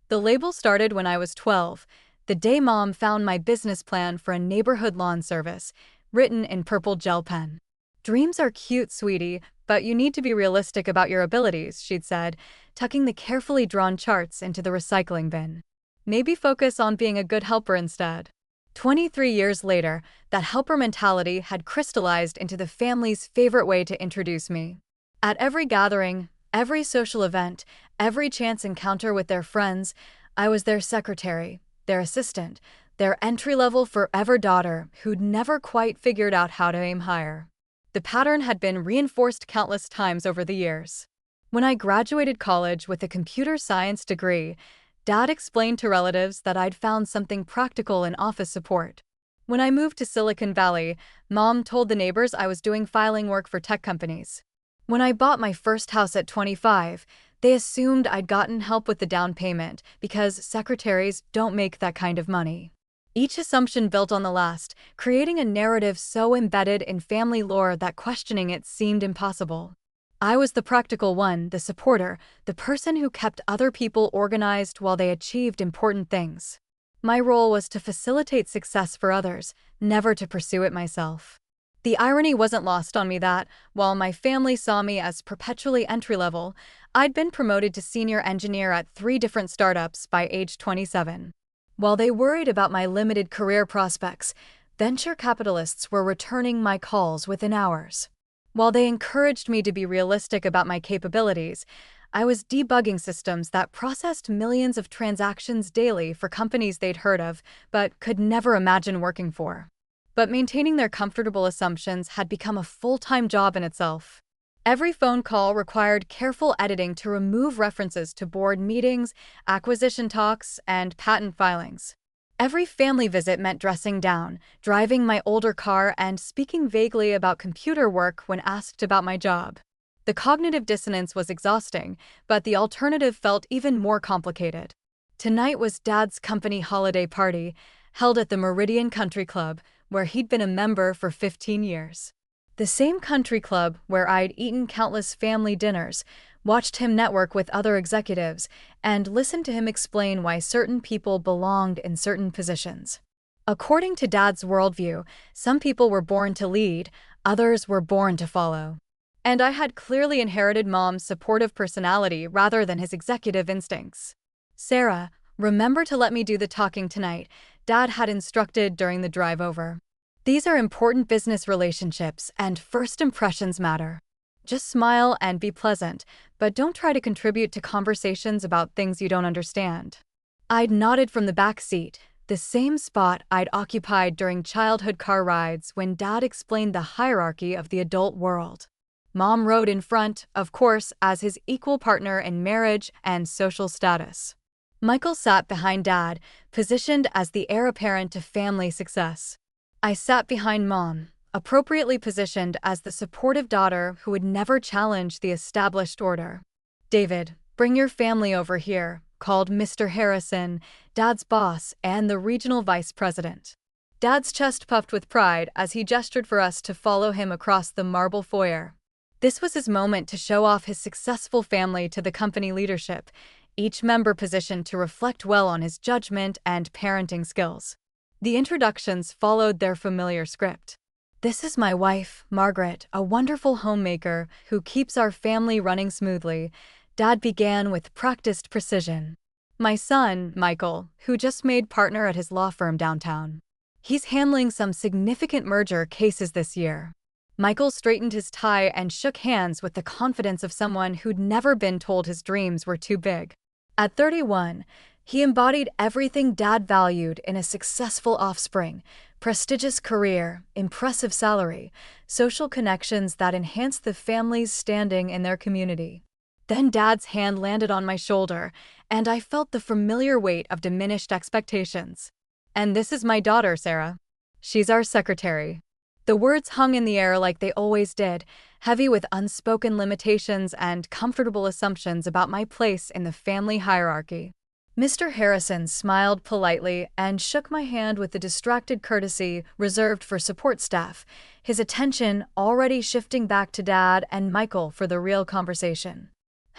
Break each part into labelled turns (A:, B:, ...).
A: The label started when I was 12, the day Mom found my business plan for a neighborhood lawn service, written in purple gel pen. "Dreams are cute, sweetie, but you need to be realistic about your abilities," she'd said, tucking the carefully drawn charts into the recycling bin. "Maybe focus on being a good helper instead." 23 years later, that helper mentality had crystallized into the family's favorite way to introduce me. At every gathering, every social event, every chance encounter with their friends, I was their secretary, their assistant, their entry-level forever daughter who'd never quite figured out how to aim higher. The pattern had been reinforced countless times over the years. When I graduated college with a computer science degree, Dad explained to relatives that I'd found something practical in office support. When I moved to Silicon Valley, Mom told the neighbors I was doing filing work for tech companies. When I bought my first house at 25, they assumed I'd gotten help with the down payment because secretaries don't make that kind of money. Each assumption built on the last, creating a narrative so embedded in family lore that questioning it seemed impossible. I was the practical one, the supporter, the person who kept other people organized while they achieved important things. My role was to facilitate success for others, never to pursue it myself. The irony wasn't lost on me that, while my family saw me as perpetually entry-level, I'd been promoted to senior engineer at 3 different startups by age 27. While they worried about my limited career prospects, venture capitalists were returning my calls within hours. While they encouraged me to be realistic about my capabilities, I was debugging systems that processed millions of transactions daily for companies they'd heard of but could never imagine working for. But maintaining their comfortable assumptions had become a full-time job in itself. Every phone call required careful editing to remove references to board meetings, acquisition talks, and patent filings. Every family visit meant dressing down, driving my older car, and speaking vaguely about computer work when asked about my job. The cognitive dissonance was exhausting, but the alternative felt even more complicated. Tonight was Dad's company holiday party, held at the Meridian Country Club, where he'd been a member for 15 years. The same country club where I'd eaten countless family dinners, watched him network with other executives, and listened to him explain why certain people belonged in certain positions. According to Dad's worldview, some people were born to lead, others were born to follow. And I had clearly inherited Mom's supportive personality rather than his executive instincts. "Sarah, remember to let me do the talking tonight," Dad had instructed during the drive over. "These are important business relationships, and first impressions matter. Just smile and be pleasant, but don't try to contribute to conversations about things you don't understand." I'd nodded from the back seat, the same spot I'd occupied during childhood car rides when Dad explained the hierarchy of the adult world. Mom rode in front, of course, as his equal partner in marriage and social status. Michael sat behind Dad, positioned as the heir apparent to family success. I sat behind Mom, appropriately positioned as the supportive daughter who would never challenge the established order. "David, bring your family over here," called Mr. Harrison, Dad's boss and the regional vice president. Dad's chest puffed with pride as he gestured for us to follow him across the marble foyer. This was his moment to show off his successful family to the company leadership, each member positioned to reflect well on his judgment and parenting skills. The introductions followed their familiar script. "This is my wife, Margaret, a wonderful homemaker who keeps our family running smoothly," Dad began with practiced precision. "My son, Michael, who just made partner at his law firm downtown. He's handling some significant merger cases this year." Michael straightened his tie and shook hands with the confidence of someone who'd never been told his dreams were too big. At 31, he embodied everything Dad valued in a successful offspring: prestigious career, impressive salary, social connections that enhanced the family's standing in their community. Then Dad's hand landed on my shoulder, and I felt the familiar weight of diminished expectations. "And this is my daughter, Sarah. She's our secretary." The words hung in the air like they always did, heavy with unspoken limitations and comfortable assumptions about my place in the family hierarchy. Mr. Harrison smiled politely and shook my hand with the distracted courtesy reserved for support staff, his attention already shifting back to Dad and Michael for the real conversation.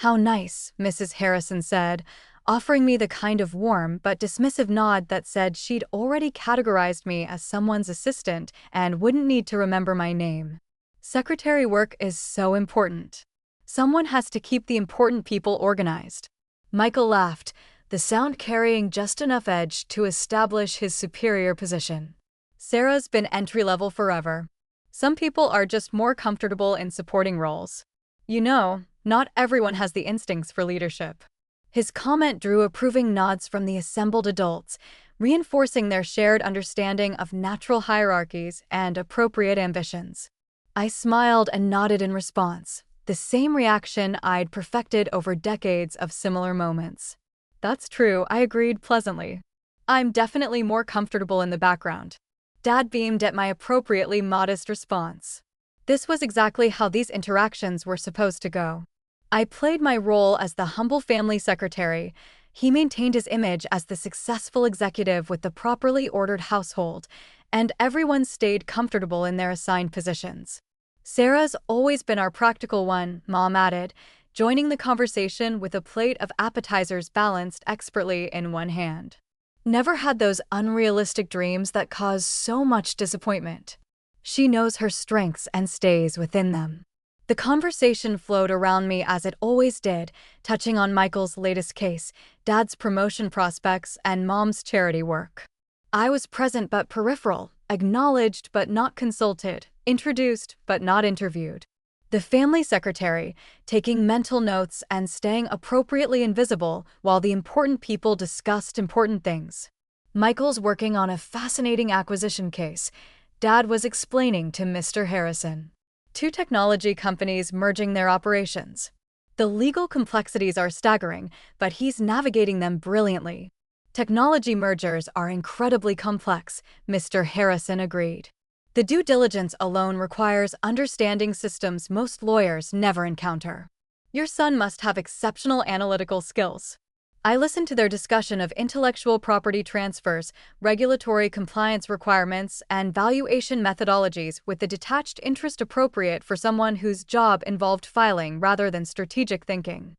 A: "How nice," Mrs. Harrison said, offering me the kind of warm but dismissive nod that said she'd already categorized me as someone's assistant and wouldn't need to remember my name. Secretary work is so important. Someone has to keep the important people organized. Michael laughed, the sound carrying just enough edge to establish his superior position. Sarah's been entry-level forever. Some people are just more comfortable in supporting roles. You know, not everyone has the instincts for leadership. His comment drew approving nods from the assembled adults, reinforcing their shared understanding of natural hierarchies and appropriate ambitions. I smiled and nodded in response, the same reaction I'd perfected over decades of similar moments. That's true, I agreed pleasantly. I'm definitely more comfortable in the background. Dad beamed at my appropriately modest response. This was exactly how these interactions were supposed to go. I played my role as the humble family secretary. He maintained his image as the successful executive with the properly ordered household, and everyone stayed comfortable in their assigned positions. Sarah's always been our practical one, Mom added, joining the conversation with a plate of appetizers balanced expertly in one hand. Never had those unrealistic dreams that cause so much disappointment. She knows her strengths and stays within them. The conversation flowed around me as it always did, touching on Michael's latest case, Dad's promotion prospects, and Mom's charity work. I was present but peripheral, acknowledged but not consulted, introduced but not interviewed. The family secretary, taking mental notes and staying appropriately invisible while the important people discussed important things. Michael's working on a fascinating acquisition case. Dad was explaining to Mr. Harrison. 2 technology companies merging their operations. The legal complexities are staggering, but he's navigating them brilliantly. Technology mergers are incredibly complex, Mr. Harrison agreed. The due diligence alone requires understanding systems most lawyers never encounter. Your son must have exceptional analytical skills. I listened to their discussion of intellectual property transfers, regulatory compliance requirements, and valuation methodologies with the detached interest appropriate for someone whose job involved filing rather than strategic thinking.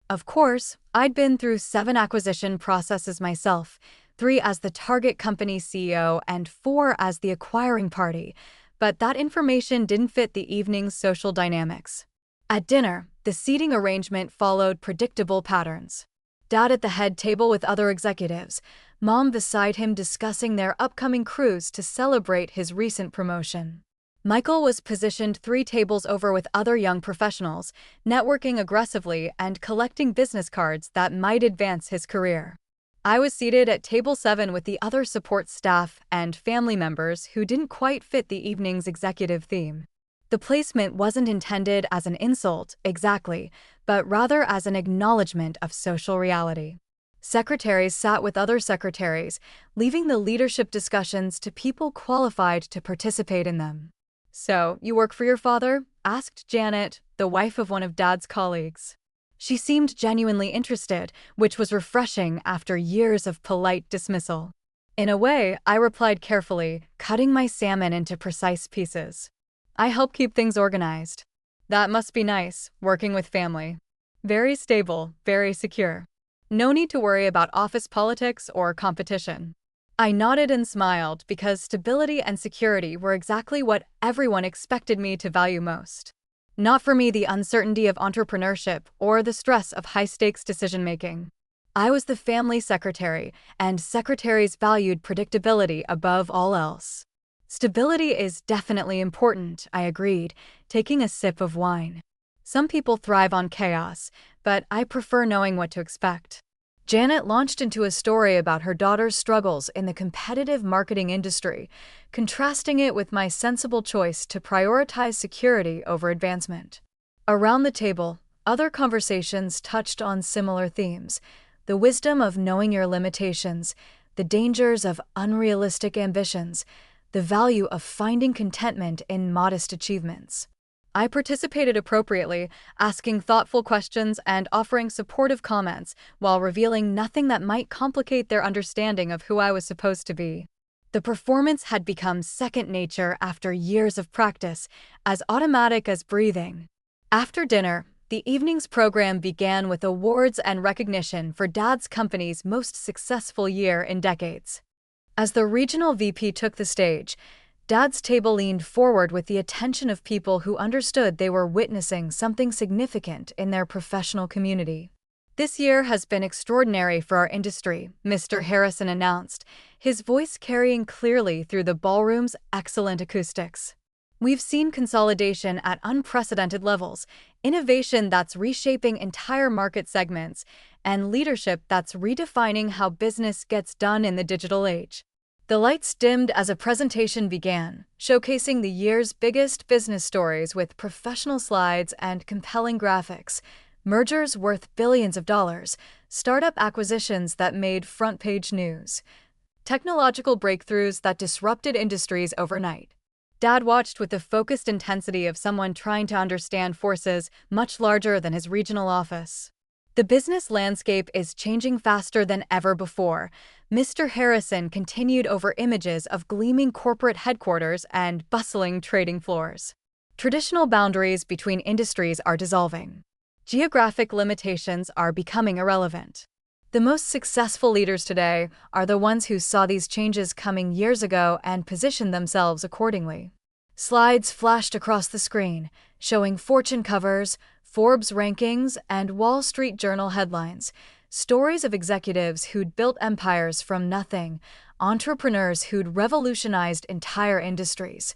A: Of course, I'd been through 7 acquisition processes myself, 3 as the target company CEO and 4 as the acquiring party, but that information didn't fit the evening's social dynamics. At dinner, the seating arrangement followed predictable patterns. Dad at the head table with other executives, Mom beside him discussing their upcoming cruise to celebrate his recent promotion. Michael was positioned 3 tables over with other young professionals, networking aggressively and collecting business cards that might advance his career. I was seated at table 7 with the other support staff and family members who didn't quite fit the evening's executive theme. The placement wasn't intended as an insult, exactly, but rather as an acknowledgement of social reality. Secretaries sat with other secretaries, leaving the leadership discussions to people qualified to participate in them. "So, you work for your father?" asked Janet, the wife of one of Dad's colleagues. She seemed genuinely interested, which was refreshing after years of polite dismissal. "In a way," I replied carefully, cutting my salmon into precise pieces. "I help keep things organized." "That must be nice, working with family." "Very stable, very secure. No need to worry about office politics or competition." I nodded and smiled because stability and security were exactly what everyone expected me to value most. Not for me the uncertainty of entrepreneurship or the stress of high-stakes decision-making. I was the family secretary, and secretaries valued predictability above all else. "Stability is definitely important," I agreed, taking a sip of wine. "Some people thrive on chaos, but I prefer knowing what to expect." Janet launched into a story about her daughter's struggles in the competitive marketing industry, contrasting it with my sensible choice to prioritize security over advancement. Around the table, other conversations touched on similar themes: the wisdom of knowing your limitations, the dangers of unrealistic ambitions, the value of finding contentment in modest achievements. I participated appropriately, asking thoughtful questions and offering supportive comments while revealing nothing that might complicate their understanding of who I was supposed to be. The performance had become second nature after years of practice, as automatic as breathing. After dinner, The evening's program began with awards and recognition for Dad's company's most successful year in decades. As the regional VP took the stage, Dad's table leaned forward with the attention of people who understood they were witnessing something significant in their professional community. "This year has been extraordinary for our industry," Mr. Harrison announced, his voice carrying clearly through the ballroom's excellent acoustics. "We've seen consolidation at unprecedented levels, innovation that's reshaping entire market segments, and leadership that's redefining how business gets done in the digital age." The lights dimmed as a presentation began, showcasing the year's biggest business stories with professional slides and compelling graphics. Mergers worth billions of dollars, startup acquisitions that made front-page news, technological breakthroughs that disrupted industries overnight. Dad watched with the focused intensity of someone trying to understand forces much larger than his regional office. "The business landscape is changing faster than ever before," Mr. Harrison continued over images of gleaming corporate headquarters and bustling trading floors. "Traditional boundaries between industries are dissolving. Geographic limitations are becoming irrelevant. The most successful leaders today are the ones who saw these changes coming years ago and positioned themselves accordingly." Slides flashed across the screen, showing Fortune covers, Forbes rankings, and Wall Street Journal headlines. Stories of executives who'd built empires from nothing, entrepreneurs who'd revolutionized entire industries,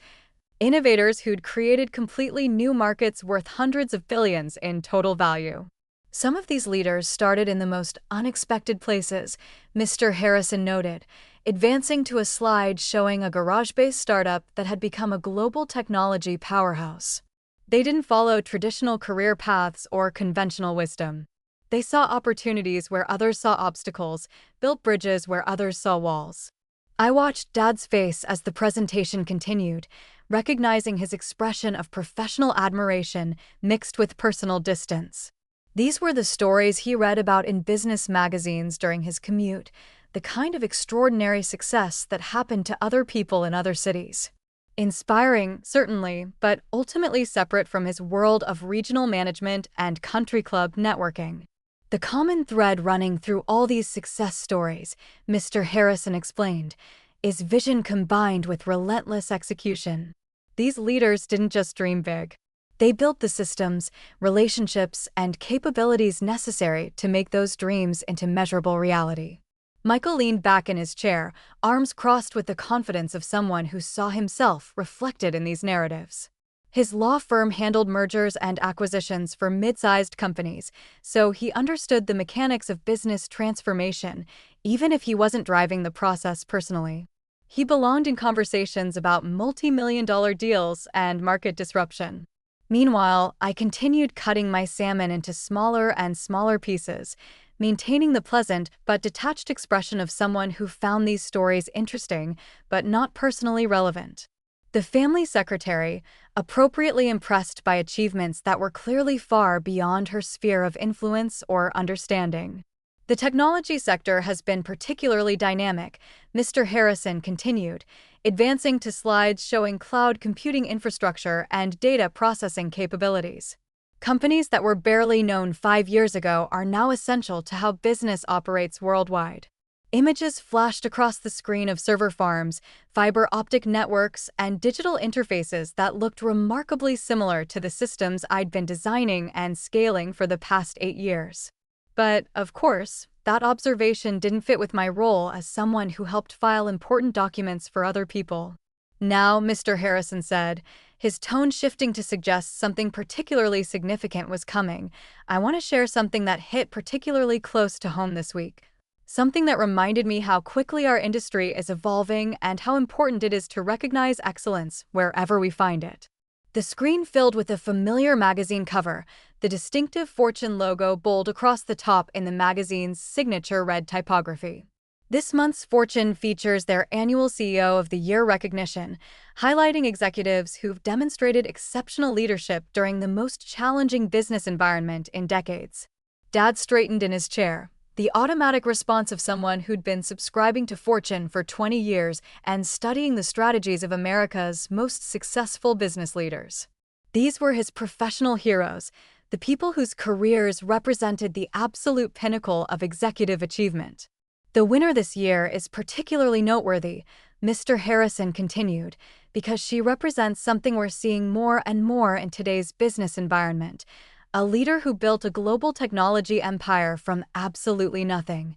A: innovators who'd created completely new markets worth hundreds of billions in total value. "Some of these leaders started in the most unexpected places," Mr. Harrison noted, advancing to a slide showing a garage-based startup that had become a global technology powerhouse. "They didn't follow traditional career paths or conventional wisdom. They saw opportunities where others saw obstacles, built bridges where others saw walls." I watched Dad's face as the presentation continued, recognizing his expression of professional admiration mixed with personal distance. These were the stories he read about in business magazines during his commute, the kind of extraordinary success that happened to other people in other cities. Inspiring, certainly, but ultimately separate from his world of regional management and country club networking. "The common thread running through all these success stories," Mr. Harrison explained, "is vision combined with relentless execution." These leaders didn't just dream big. They built the systems, relationships, and capabilities necessary to make those dreams into measurable reality. Michael leaned back in his chair, arms crossed with the confidence of someone who saw himself reflected in these narratives. His law firm handled mergers and acquisitions for mid-sized companies, so he understood the mechanics of business transformation, even if he wasn't driving the process personally. He belonged in conversations about multi-million-dollar deals and market disruption. Meanwhile, I continued cutting my salmon into smaller and smaller pieces, maintaining the pleasant but detached expression of someone who found these stories interesting but not personally relevant. The family secretary, appropriately impressed by achievements that were clearly far beyond her sphere of influence or understanding. "The technology sector has been particularly dynamic," Mr. Harrison continued, advancing to slides showing cloud computing infrastructure and data processing capabilities. "Companies that were barely known 5 years ago are now essential to how business operates worldwide." Images flashed across the screen of server farms, fiber optic networks, and digital interfaces that looked remarkably similar to the systems I'd been designing and scaling for the past 8 years. But, of course, that observation didn't fit with my role as someone who helped file important documents for other people. "Now," Mr. Harrison said, his tone shifting to suggest something particularly significant was coming, "I want to share something that hit particularly close to home this week. Something that reminded me how quickly our industry is evolving and how important it is to recognize excellence wherever we find it." The screen filled with a familiar magazine cover, the distinctive Fortune logo bold across the top in the magazine's signature red typography. This month's Fortune features their annual CEO of the Year recognition, highlighting executives who've demonstrated exceptional leadership during the most challenging business environment in decades. Dad straightened in his chair, the automatic response of someone who'd been subscribing to Fortune for 20 years and studying the strategies of America's most successful business leaders. These were his professional heroes, the people whose careers represented the absolute pinnacle of executive achievement. The winner this year is particularly noteworthy, Mr. Harrison continued, because she represents something we're seeing more and more in today's business environment, a leader who built a global technology empire from absolutely nothing,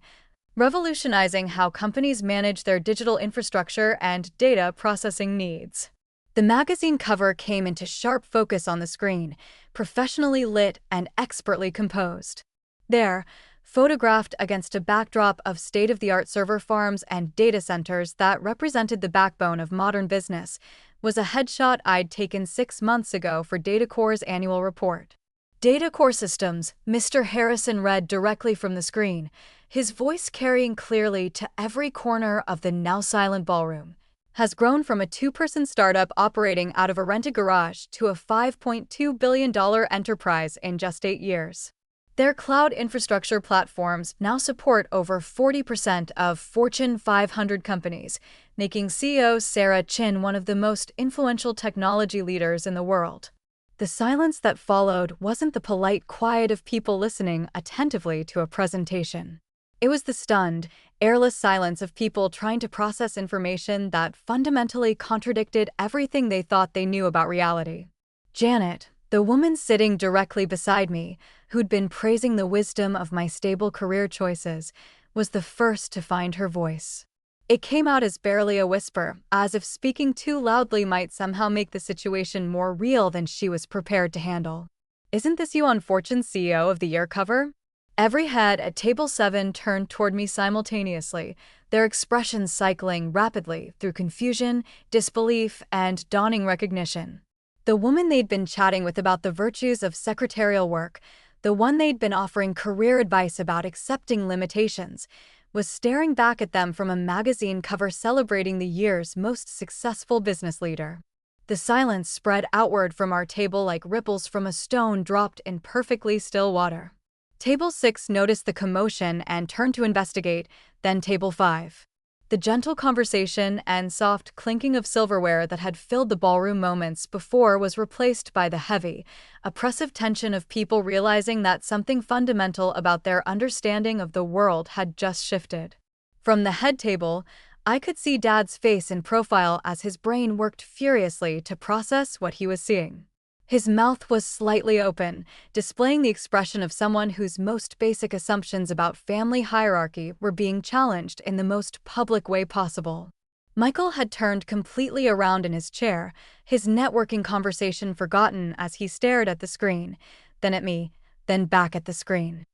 A: revolutionizing how companies manage their digital infrastructure and data processing needs. The magazine cover came into sharp focus on the screen, professionally lit and expertly composed. There, photographed against a backdrop of state-of-the-art server farms and data centers that represented the backbone of modern business, was a headshot I'd taken 6 months ago for Datacorp's annual report. Datacorp Systems, Mr. Harrison read directly from the screen, his voice carrying clearly to every corner of the now-silent ballroom, has grown from a 2-person startup operating out of a rented garage to a $5.2 billion enterprise in just 8 years. Their cloud infrastructure platforms now support over 40% of Fortune 500 companies, making CEO Sarah Chin one of the most influential technology leaders in the world. The silence that followed wasn't the polite quiet of people listening attentively to a presentation. It was the stunned, airless silence of people trying to process information that fundamentally contradicted everything they thought they knew about reality. Janet, the woman sitting directly beside me, who'd been praising the wisdom of my stable career choices, was the first to find her voice. It came out as barely a whisper, as if speaking too loudly might somehow make the situation more real than she was prepared to handle. "Isn't this you on Fortune's CEO of the Year cover?" Every head at table 7 turned toward me simultaneously, their expressions cycling rapidly through confusion, disbelief, and dawning recognition. The woman they'd been chatting with about the virtues of secretarial work, the one they'd been offering career advice about accepting limitations, was staring back at them from a magazine cover celebrating the year's most successful business leader. The silence spread outward from our table like ripples from a stone dropped in perfectly still water. Table 6 noticed the commotion and turned to investigate, then Table 5. The gentle conversation and soft clinking of silverware that had filled the ballroom moments before was replaced by the heavy, oppressive tension of people realizing that something fundamental about their understanding of the world had just shifted. From the head table, I could see Dad's face in profile as his brain worked furiously to process what he was seeing. His mouth was slightly open, displaying the expression of someone whose most basic assumptions about family hierarchy were being challenged in the most public way possible. Michael had turned completely around in his chair, his networking conversation forgotten as he stared at the screen, then at me, then back at the screen.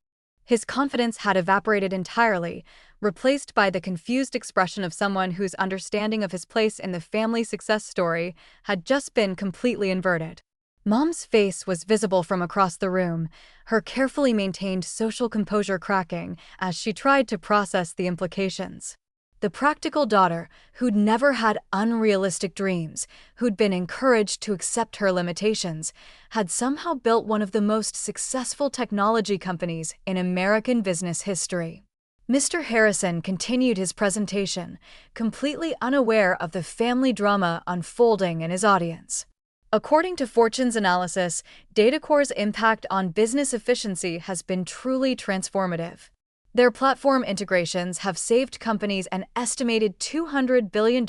A: His confidence had evaporated entirely, replaced by the confused expression of someone whose understanding of his place in the family success story had just been completely inverted. Mom's face was visible from across the room, her carefully maintained social composure cracking as she tried to process the implications. The practical daughter, who'd never had unrealistic dreams, who'd been encouraged to accept her limitations, had somehow built one of the most successful technology companies in American business history. Mr. Harrison continued his presentation, completely unaware of the family drama unfolding in his audience. According to Fortune's analysis, Datacorp's impact on business efficiency has been truly transformative. Their platform integrations have saved companies an estimated $200 billion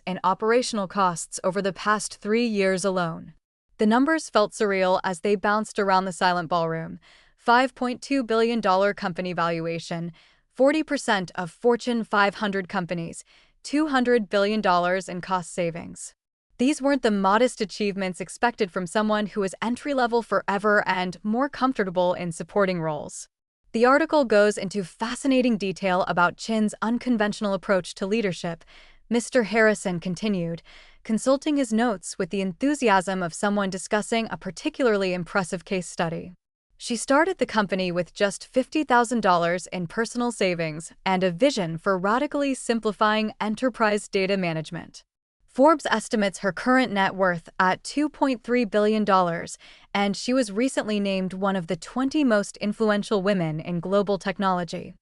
A: in operational costs over the past 3 years alone. The numbers felt surreal as they bounced around the silent ballroom. $5.2 billion company valuation, 40% of Fortune 500 companies, $200 billion in cost savings. These weren't the modest achievements expected from someone who was entry-level forever and more comfortable in supporting roles. The article goes into fascinating detail about Chin's unconventional approach to leadership, Mr. Harrison continued, consulting his notes with the enthusiasm of someone discussing a particularly impressive case study. She started the company with just $50,000 in personal savings and a vision for radically simplifying enterprise data management. Forbes estimates her current net worth at $2.3 billion, and she was recently named one of the 20 most influential women in global technology.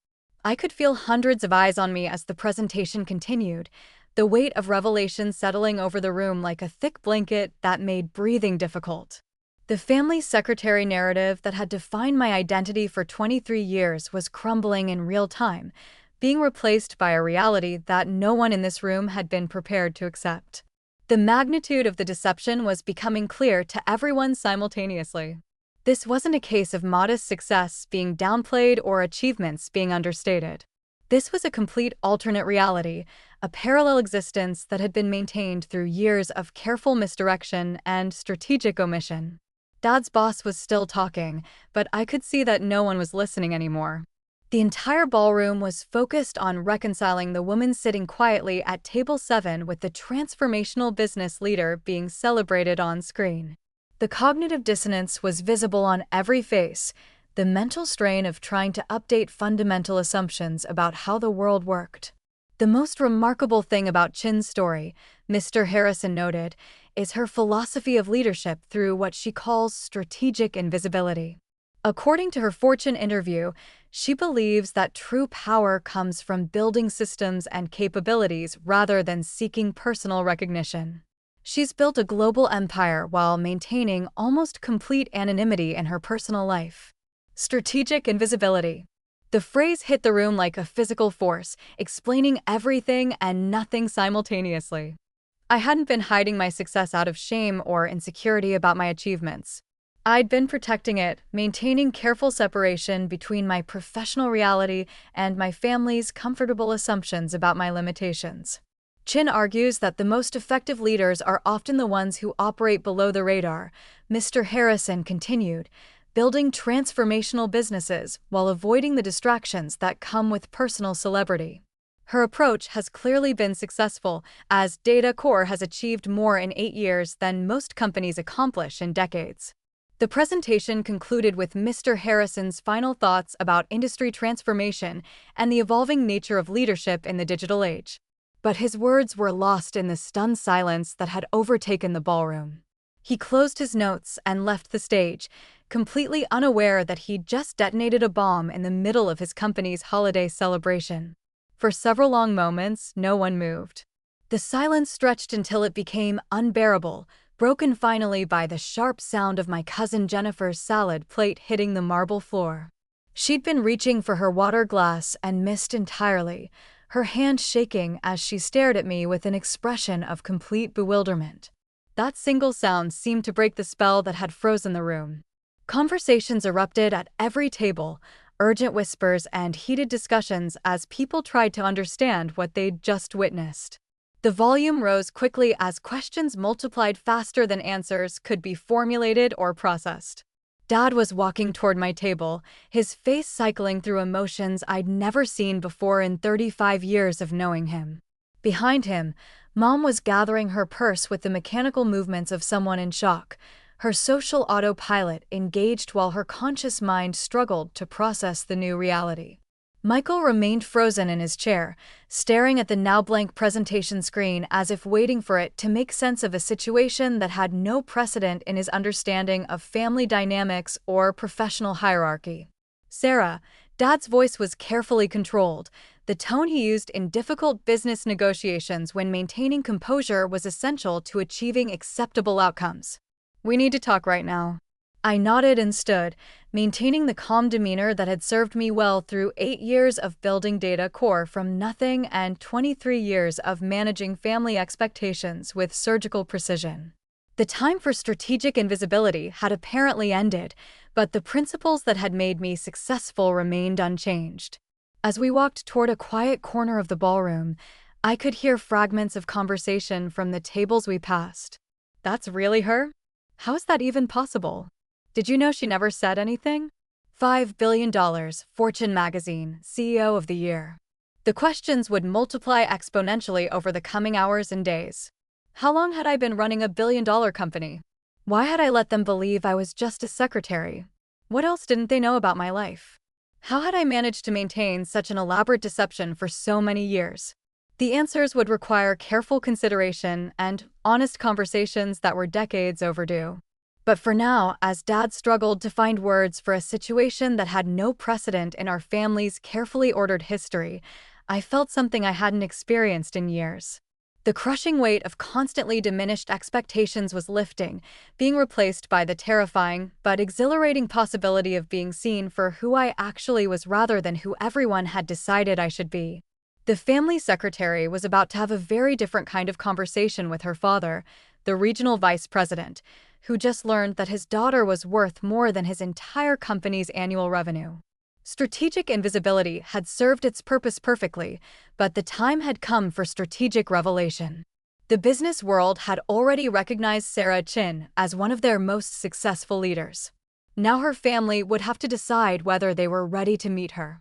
A: I could feel hundreds of eyes on me as the presentation continued, the weight of revelation settling over the room like a thick blanket that made breathing difficult. The family secretary narrative that had defined my identity for 23 years was crumbling in real time, being replaced by a reality that no one in this room had been prepared to accept. The magnitude of the deception was becoming clear to everyone simultaneously. This wasn't a case of modest success being downplayed or achievements being understated. This was a complete alternate reality, a parallel existence that had been maintained through years of careful misdirection and strategic omission. Dad's boss was still talking, but I could see that no one was listening anymore. The entire ballroom was focused on reconciling the woman sitting quietly at table 7 with the transformational business leader being celebrated on screen. The cognitive dissonance was visible on every face, the mental strain of trying to update fundamental assumptions about how the world worked. The most remarkable thing about Chin's story, Mr. Harrison noted, is her philosophy of leadership through what she calls strategic invisibility. According to her Fortune interview, she believes that true power comes from building systems and capabilities rather than seeking personal recognition. She's built a global empire while maintaining almost complete anonymity in her personal life. Strategic invisibility. The phrase hit the room like a physical force, explaining everything and nothing simultaneously. I hadn't been hiding my success out of shame or insecurity about my achievements. I'd been protecting it, maintaining careful separation between my professional reality and my family's comfortable assumptions about my limitations. Chin argues that the most effective leaders are often the ones who operate below the radar. Mr. Harrison continued, building transformational businesses while avoiding the distractions that come with personal celebrity. Her approach has clearly been successful, as Data Core has achieved more in 8 years than most companies accomplish in decades. The presentation concluded with Mr. Harrison's final thoughts about industry transformation and the evolving nature of leadership in the digital age. But his words were lost in the stunned silence that had overtaken the ballroom. He closed his notes and left the stage, completely unaware that he'd just detonated a bomb in the middle of his company's holiday celebration. For several long moments, no one moved. The silence stretched until it became unbearable, broken finally by the sharp sound of my cousin Jennifer's salad plate hitting the marble floor. She'd been reaching for her water glass and missed entirely, her hand shaking as she stared at me with an expression of complete bewilderment. That single sound seemed to break the spell that had frozen the room. Conversations erupted at every table, urgent whispers and heated discussions as people tried to understand what they'd just witnessed. The volume rose quickly as questions multiplied faster than answers could be formulated or processed. Dad was walking toward my table, his face cycling through emotions I'd never seen before in 35 years of knowing him. Behind him, Mom was gathering her purse with the mechanical movements of someone in shock, her social autopilot engaged while her conscious mind struggled to process the new reality. Michael remained frozen in his chair, staring at the now blank presentation screen as if waiting for it to make sense of a situation that had no precedent in his understanding of family dynamics or professional hierarchy. Sarah, Dad's voice was carefully controlled. The tone he used in difficult business negotiations when maintaining composure was essential to achieving acceptable outcomes. We need to talk right now. I nodded and stood, maintaining the calm demeanor that had served me well through 8 years of building Data Core from nothing and 23 years of managing family expectations with surgical precision. The time for strategic invisibility had apparently ended, but the principles that had made me successful remained unchanged. As we walked toward a quiet corner of the ballroom, I could hear fragments of conversation from the tables we passed. That's really her? How is that even possible? Did you know she never said anything? $5 billion, Fortune magazine, CEO of the year. The questions would multiply exponentially over the coming hours and days. How long had I been running a billion-dollar company? Why had I let them believe I was just a secretary? What else didn't they know about my life? How had I managed to maintain such an elaborate deception for so many years? The answers would require careful consideration and honest conversations that were decades overdue. But for now, as Dad struggled to find words for a situation that had no precedent in our family's carefully ordered history, I felt something I hadn't experienced in years. The crushing weight of constantly diminished expectations was lifting, being replaced by the terrifying but exhilarating possibility of being seen for who I actually was rather than who everyone had decided I should be. The family secretary was about to have a very different kind of conversation with her father, the regional vice president, who just learned that his daughter was worth more than his entire company's annual revenue. Strategic invisibility had served its purpose perfectly, but the time had come for strategic revelation. The business world had already recognized Sarah Chin as one of their most successful leaders. Now her family would have to decide whether they were ready to meet her.